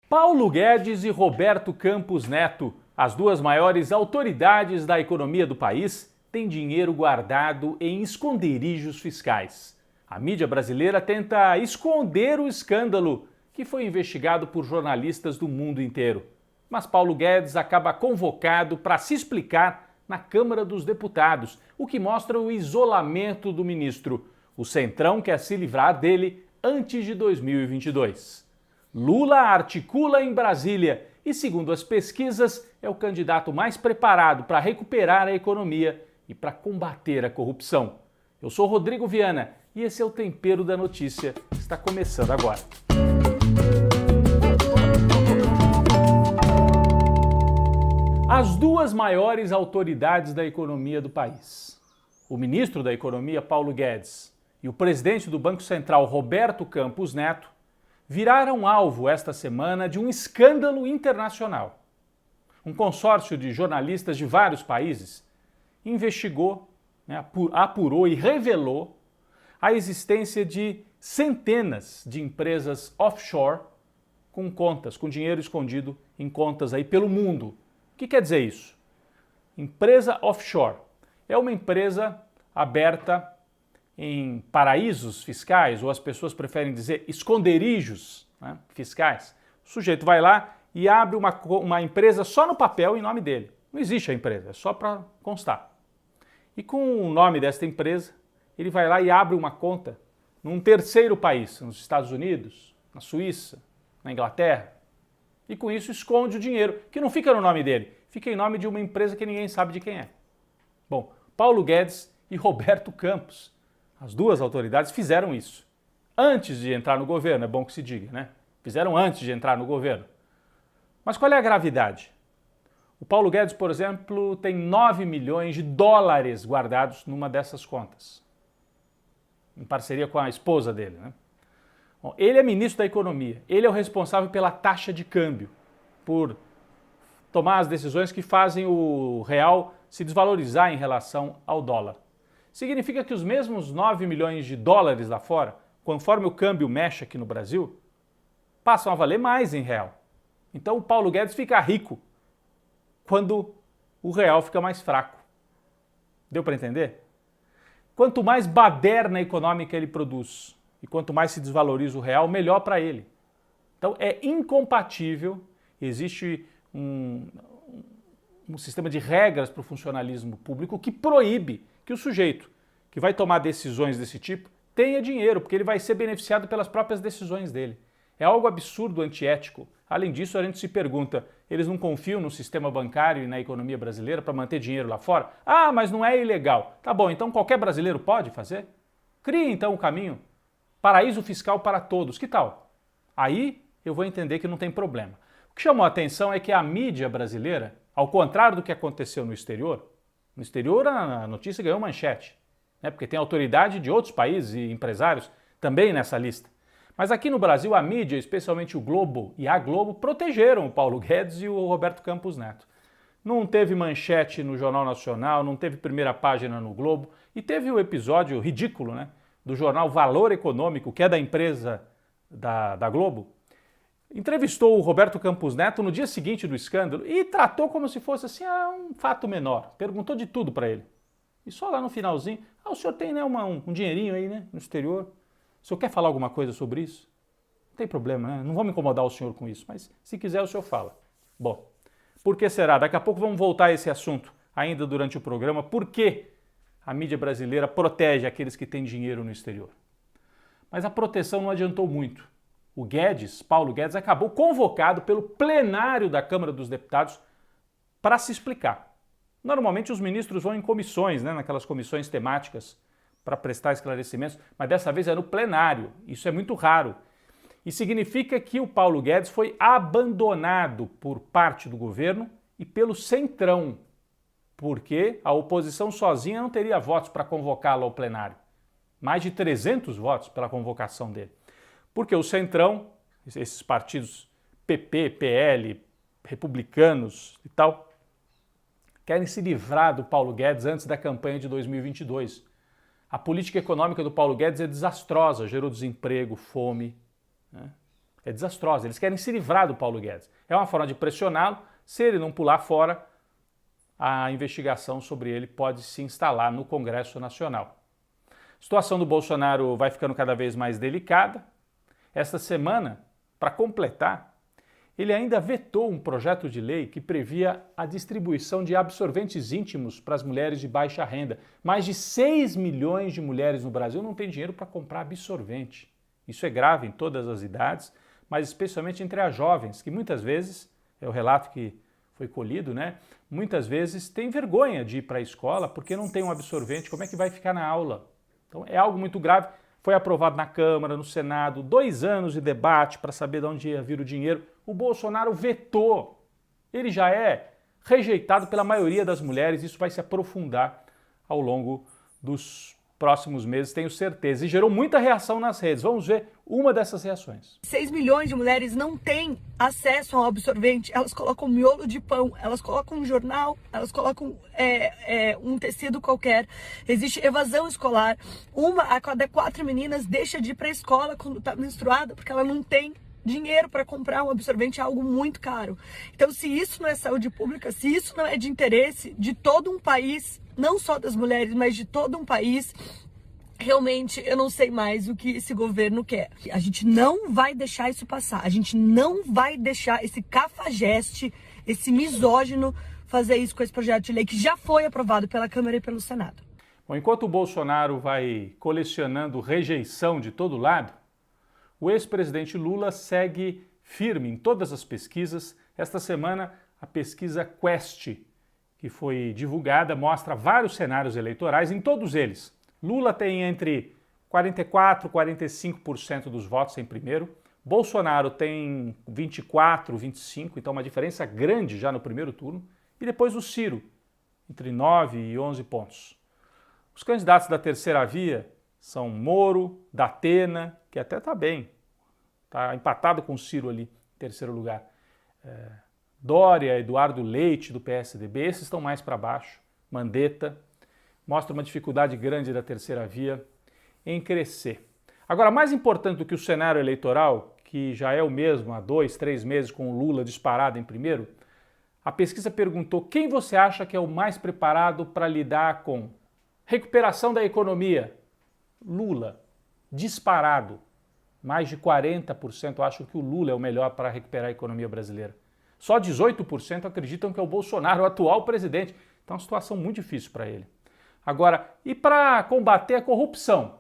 Paulo Guedes e Roberto Campos Neto, as duas maiores autoridades da economia do país, têm dinheiro guardado em esconderijos fiscais. A mídia brasileira tenta esconder o escândalo, que foi investigado por jornalistas do mundo inteiro. Mas Paulo Guedes acaba convocado para se explicar na Câmara dos Deputados, o que mostra o isolamento do ministro. O Centrão quer se livrar dele antes de 2022. Lula articula em Brasília e, segundo as pesquisas, é o candidato mais preparado para recuperar a economia e para combater a corrupção. Eu sou Rodrigo Viana e esse é o Tempero da Notícia, que está começando agora. As duas maiores autoridades da economia do país, o ministro da Economia, Paulo Guedes, e o presidente do Banco Central, Roberto Campos Neto, viraram alvo esta semana de um escândalo internacional. Um consórcio de jornalistas de vários países investigou, apurou e revelou a existência de centenas de empresas offshore com contas, com dinheiro escondido em contas aí pelo mundo. O que quer dizer isso? Empresa offshore é uma empresa aberta em paraísos fiscais, ou as pessoas preferem dizer esconderijos, fiscais. O sujeito vai lá e abre uma empresa só no papel em nome dele. Não existe a empresa, é só para constar. E com o nome desta empresa, ele vai lá e abre uma conta num terceiro país, nos Estados Unidos, na Suíça, na Inglaterra. E com isso esconde o dinheiro, que não fica no nome dele, fica em nome de uma empresa que ninguém sabe de quem é. Bom, Paulo Guedes e Roberto Campos, as duas autoridades fizeram isso. Antes de entrar no governo, é bom que se diga, né? Fizeram antes de entrar no governo. Mas qual é a gravidade? O Paulo Guedes, por exemplo, tem 9 milhões de dólares guardados numa dessas contas, em parceria com a esposa dele, né? Bom, ele é ministro da Economia, ele é o responsável pela taxa de câmbio, por tomar as decisões que fazem o real se desvalorizar em relação ao dólar. Significa que os mesmos 9 milhões de dólares lá fora, conforme o câmbio mexe aqui no Brasil, passam a valer mais em real. Então o Paulo Guedes fica rico quando o real fica mais fraco. Deu para entender? Quanto mais baderna econômica ele produz e quanto mais se desvaloriza o real, melhor para ele. Então é incompatível, existe um sistema de regras para o funcionalismo público que proíbe que o sujeito que vai tomar decisões desse tipo tenha dinheiro, porque ele vai ser beneficiado pelas próprias decisões dele. É algo absurdo, antiético. Além disso, a gente se pergunta, eles não confiam no sistema bancário e na economia brasileira para manter dinheiro lá fora? Ah, mas não é ilegal. Tá bom, então qualquer brasileiro pode fazer? Crie então o caminho. Paraíso fiscal para todos, que tal? Aí eu vou entender que não tem problema. O que chamou a atenção é que a mídia brasileira, ao contrário do que aconteceu no exterior a notícia ganhou manchete, né? Porque tem autoridade de outros países e empresários também nessa lista. Mas aqui no Brasil, a mídia, especialmente o Globo e a Globo, protegeram o Paulo Guedes e o Roberto Campos Neto. Não teve manchete no Jornal Nacional, não teve primeira página no Globo e teve o episódio ridículo, né, do jornal Valor Econômico, que é da empresa da Globo. Entrevistou o Roberto Campos Neto no dia seguinte do escândalo e tratou como se fosse assim, um fato menor. Perguntou de tudo para ele. E só lá no finalzinho, o senhor tem, né, um dinheirinho aí, né, no exterior? O senhor quer falar alguma coisa sobre isso? Não tem problema, né? Não vou me incomodar o senhor com isso, mas se quiser o senhor fala. Bom, por que será? Daqui a pouco vamos voltar a esse assunto ainda durante o programa. Por que a mídia brasileira protege aqueles que têm dinheiro no exterior? Mas a proteção não adiantou muito. O Guedes, Paulo Guedes, acabou convocado pelo plenário da Câmara dos Deputados para se explicar. Normalmente os ministros vão em comissões, né, naquelas comissões temáticas para prestar esclarecimentos, mas dessa vez é no plenário. Isso é muito raro. E significa que o Paulo Guedes foi abandonado por parte do governo e pelo Centrão, porque a oposição sozinha não teria votos para convocá-lo ao plenário. Mais de 300 votos pela convocação dele. Porque o Centrão, esses partidos PP, PL, republicanos e tal, querem se livrar do Paulo Guedes antes da campanha de 2022. A política econômica do Paulo Guedes é desastrosa, gerou desemprego, fome, né? é desastrosa. Eles querem se livrar do Paulo Guedes. É uma forma de pressioná-lo. Se ele não pular fora, a investigação sobre ele pode se instalar no Congresso Nacional. A situação do Bolsonaro vai ficando cada vez mais delicada. Esta semana, para completar, ele ainda vetou um projeto de lei que previa a distribuição de absorventes íntimos para as mulheres de baixa renda. Mais de 6 milhões de mulheres no Brasil não têm dinheiro para comprar absorvente. Isso é grave em todas as idades, mas especialmente entre as jovens, que muitas vezes, é o relato que foi colhido, né? Muitas vezes tem vergonha de ir para a escola porque não tem um absorvente. Como é que vai ficar na aula? Então é algo muito grave. Foi aprovado na Câmara, no Senado, 2 anos de debate para saber de onde ia vir o dinheiro. O Bolsonaro vetou. Ele já é rejeitado pela maioria das mulheres. Isso vai se aprofundar ao longo dos próximos meses, tenho certeza. E gerou muita reação nas redes. Vamos ver uma dessas reações. 6 milhões de mulheres não têm acesso ao absorvente. Elas colocam miolo de pão, elas colocam um jornal, elas colocam um tecido qualquer. Existe evasão escolar. Uma a cada 4 meninas deixa de ir para a escola quando está menstruada porque ela não tem dinheiro para comprar um absorvente, é algo muito caro. Então, se isso não é saúde pública, se isso não é de interesse de todo um país, não só das mulheres, mas de todo um país, realmente eu não sei mais o que esse governo quer. A gente não vai deixar isso passar. A gente não vai deixar esse cafajeste, esse misógino fazer isso com esse projeto de lei que já foi aprovado pela Câmara e pelo Senado. Bom, enquanto o Bolsonaro vai colecionando rejeição de todo lado, o ex-presidente Lula segue firme em todas as pesquisas. Esta semana, a pesquisa Quest, que foi divulgada, mostra vários cenários eleitorais. Em todos eles, Lula tem entre 44% e 45% dos votos em primeiro. Bolsonaro tem 24%, 25%, então uma diferença grande já no primeiro turno. E depois o Ciro, entre 9 e 11 pontos. Os candidatos da terceira via são Moro, Datena, que até está bem, está empatado com o Ciro ali, em terceiro lugar. Dória, Eduardo Leite, do PSDB, esses estão mais para baixo. Mandetta, mostra uma dificuldade grande da terceira via em crescer. Agora, mais importante do que o cenário eleitoral, que já é o mesmo há 2, 3 meses com o Lula disparado em primeiro, a pesquisa perguntou quem você acha que é o mais preparado para lidar com recuperação da economia. Lula, disparado. Mais de 40% acham que o Lula é o melhor para recuperar a economia brasileira. Só 18% acreditam que é o Bolsonaro, o atual presidente. Então é uma situação muito difícil para ele. Agora, e para combater a corrupção?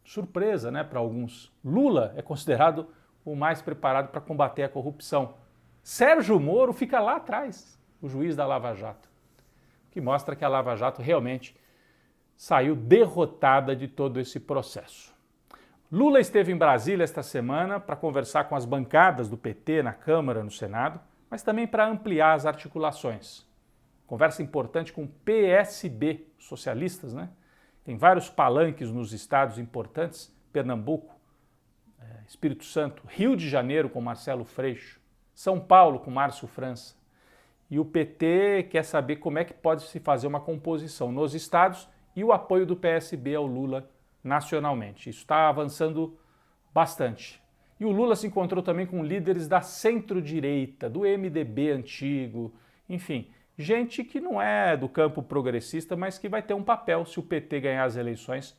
Surpresa, né, para alguns. Lula é considerado o mais preparado para combater a corrupção. Sérgio Moro fica lá atrás, o juiz da Lava Jato, que mostra que a Lava Jato realmente saiu derrotada de todo esse processo. Lula esteve em Brasília esta semana para conversar com as bancadas do PT na Câmara, no Senado, mas também para ampliar as articulações. Conversa importante com o PSB, socialistas, né? Tem vários palanques nos estados importantes, Pernambuco, Espírito Santo, Rio de Janeiro com Marcelo Freixo, São Paulo com Márcio França. E o PT quer saber como é que pode se fazer uma composição nos estados e o apoio do PSB ao Lula nacionalmente. Isso está avançando bastante. E o Lula se encontrou também com líderes da centro-direita, do MDB antigo, enfim, gente que não é do campo progressista, mas que vai ter um papel se o PT ganhar as eleições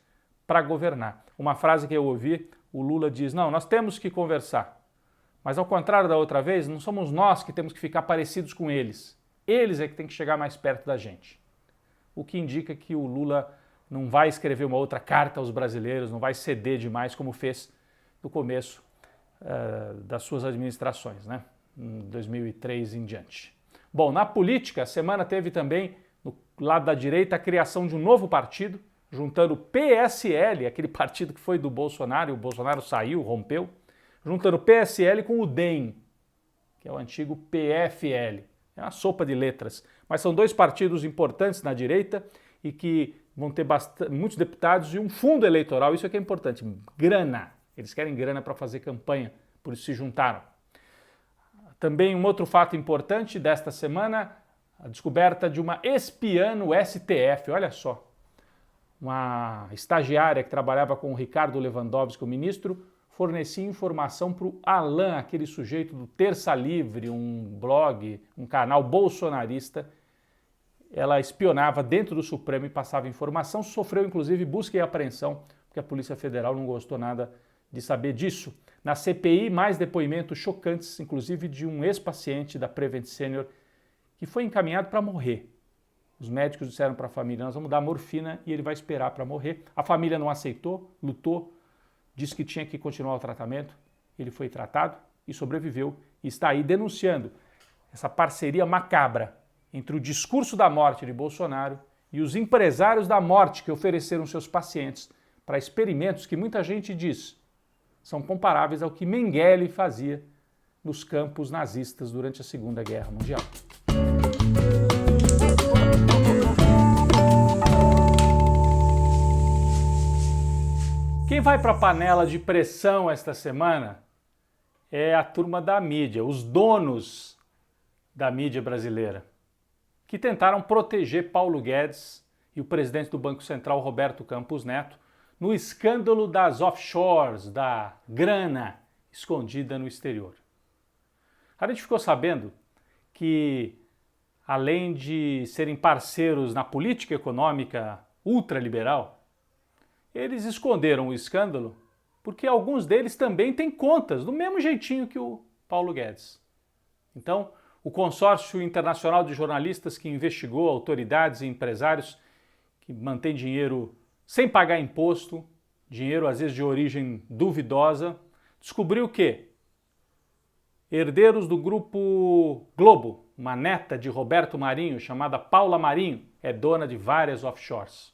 para governar. Uma frase que eu ouvi, o Lula diz, não, nós temos que conversar, mas ao contrário da outra vez, não somos nós que temos que ficar parecidos com eles. Eles é que têm que chegar mais perto da gente. O que indica que o Lula não vai escrever uma outra carta aos brasileiros, não vai ceder demais como fez no começo das suas administrações, né? Em 2003 em diante. Bom, na política, a semana teve também, no lado da direita, a criação de um novo partido, juntando o PSL, aquele partido que foi do Bolsonaro, e o Bolsonaro saiu, rompeu, juntando o PSL com o DEM, que é o antigo PFL. É uma sopa de letras, mas são 2 partidos importantes na direita e que vão ter muitos deputados e um fundo eleitoral, isso é que é importante, grana. Eles querem grana para fazer campanha, por isso se juntaram. Também um outro fato importante desta semana, a descoberta de uma espiã no STF, olha só. Uma estagiária que trabalhava com o Ricardo Lewandowski, o ministro, fornecia informação para o Alain, aquele sujeito do Terça Livre, um blog, um canal bolsonarista. Ela espionava dentro do Supremo e passava informação, sofreu inclusive busca e apreensão, porque a Polícia Federal não gostou nada de saber disso. Na CPI, mais depoimentos chocantes, inclusive de um ex-paciente da Prevent Senior, que foi encaminhado para morrer. Os médicos disseram para a família, nós vamos dar morfina e ele vai esperar para morrer. A família não aceitou, lutou, disse que tinha que continuar o tratamento. Ele foi tratado e sobreviveu e está aí denunciando essa parceria macabra entre o discurso da morte de Bolsonaro e os empresários da morte que ofereceram seus pacientes para experimentos que muita gente diz são comparáveis ao que Mengele fazia nos campos nazistas durante a Segunda Guerra Mundial. Quem vai para a panela de pressão esta semana é a turma da mídia, os donos da mídia brasileira, que tentaram proteger Paulo Guedes e o presidente do Banco Central, Roberto Campos Neto, no escândalo das offshores, da grana escondida no exterior. A gente ficou sabendo que, além de serem parceiros na política econômica ultraliberal, eles esconderam o escândalo porque alguns deles também têm contas, do mesmo jeitinho que o Paulo Guedes. Então, o consórcio internacional de jornalistas que investigou autoridades e empresários que mantêm dinheiro sem pagar imposto, dinheiro às vezes de origem duvidosa, descobriu que herdeiros do grupo Globo, uma neta de Roberto Marinho, chamada Paula Marinho, é dona de várias offshores.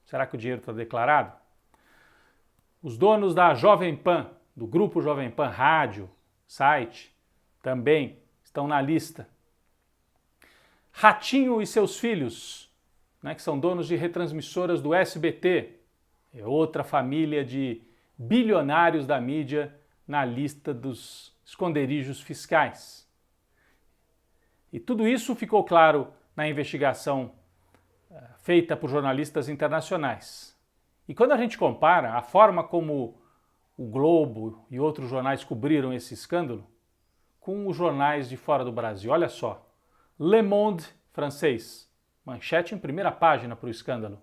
Será que o dinheiro está declarado? Os donos da Jovem Pan, do grupo Jovem Pan Rádio, site, também estão na lista. Ratinho e seus filhos, que são donos de retransmissoras do SBT, é outra família de bilionários da mídia na lista dos esconderijos fiscais. E tudo isso ficou claro na investigação feita por jornalistas internacionais. E quando a gente compara a forma como o Globo e outros jornais cobriram esse escândalo com os jornais de fora do Brasil, olha só, Le Monde francês, manchete em primeira página para o escândalo.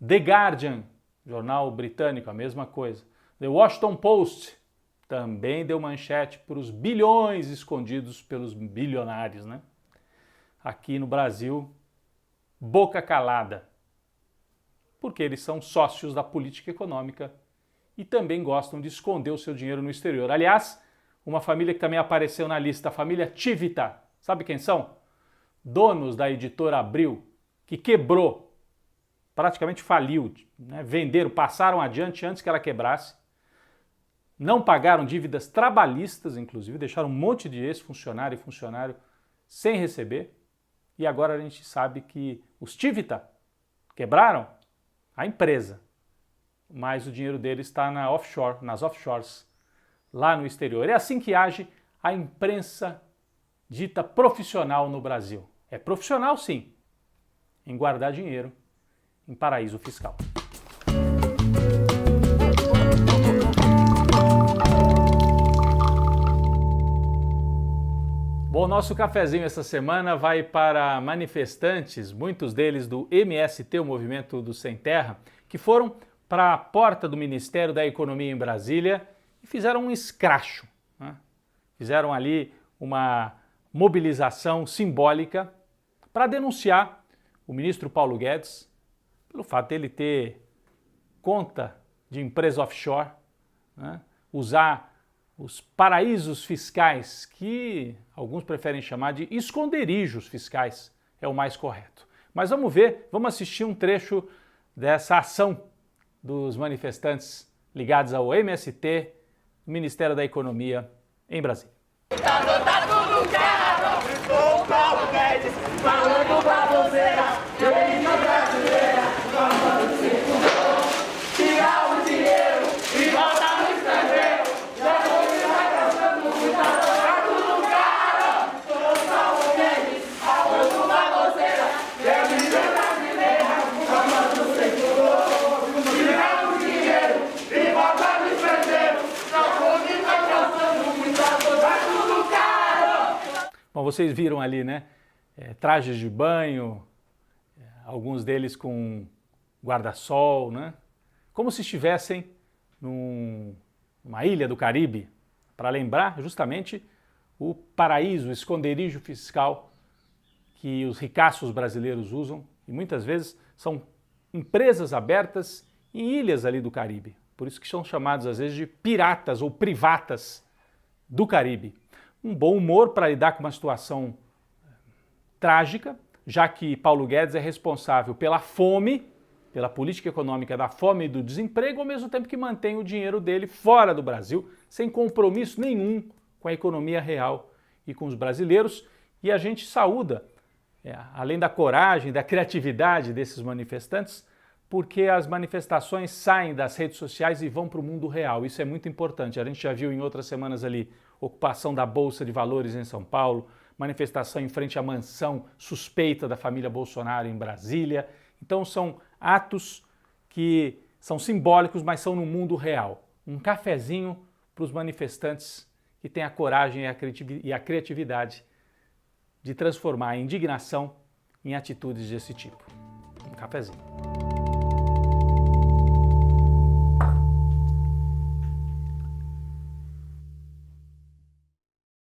The Guardian, jornal britânico, a mesma coisa. The Washington Post também deu manchete para os bilhões escondidos pelos bilionários, Aqui no Brasil, boca calada, porque eles são sócios da política econômica e também gostam de esconder o seu dinheiro no exterior. Aliás, uma família que também apareceu na lista, a família Tivita, sabe quem são? Donos da editora Abril, que quebrou, praticamente faliu, venderam, passaram adiante antes que ela quebrasse, não pagaram dívidas trabalhistas, inclusive, deixaram um monte de ex-funcionário e funcionário sem receber, e agora a gente sabe que os Tivita quebraram a empresa, mas o dinheiro deles está nas offshores, lá no exterior. É assim que age a imprensa dita profissional no Brasil. É profissional, sim, em guardar dinheiro em paraíso fiscal. Bom, nosso cafezinho essa semana vai para manifestantes, muitos deles do MST, o Movimento do Sem Terra, que foram para a porta do Ministério da Economia em Brasília e fizeram um escracho. Fizeram ali uma mobilização simbólica para denunciar o ministro Paulo Guedes pelo fato dele ter conta de empresa offshore, usar os paraísos fiscais, que alguns preferem chamar de esconderijos fiscais, é o mais correto. Mas vamos ver, vamos assistir um trecho dessa ação dos manifestantes ligados ao MST, Ministério da Economia, em Brasília. Tá tudo caro, com o Paulo Guedes, falando baboseira, elite brasileira, formando circulão, tirar o dinheiro e voltar no estrangeiro, já não vai gastando muita dor. Tá tudo caro, com o Paulo Guedes, falando baboseira, elite brasileira, formando circulão, tirar o dinheiro e voltar no estrangeiro. Bom, vocês viram ali, né? Trajes de banho, alguns deles com guarda-sol, né? Como se estivessem numa ilha do Caribe, para lembrar justamente o paraíso, o esconderijo fiscal que os ricaços brasileiros usam e muitas vezes são empresas abertas em ilhas ali do Caribe. Por isso que são chamados às vezes de piratas ou privatas do Caribe. Um bom humor para lidar com uma situação trágica, já que Paulo Guedes é responsável pela fome, pela política econômica da fome e do desemprego, ao mesmo tempo que mantém o dinheiro dele fora do Brasil, sem compromisso nenhum com a economia real e com os brasileiros. E a gente saúda, além da coragem, da criatividade desses manifestantes, porque as manifestações saem das redes sociais e vão para o mundo real. Isso é muito importante. A gente já viu em outras semanas ali ocupação da Bolsa de Valores em São Paulo, manifestação em frente à mansão suspeita da família Bolsonaro em Brasília. Então são atos que são simbólicos, mas são no mundo real. Um cafezinho para os manifestantes que têm a coragem e a criatividade de transformar a indignação em atitudes desse tipo. Um cafezinho.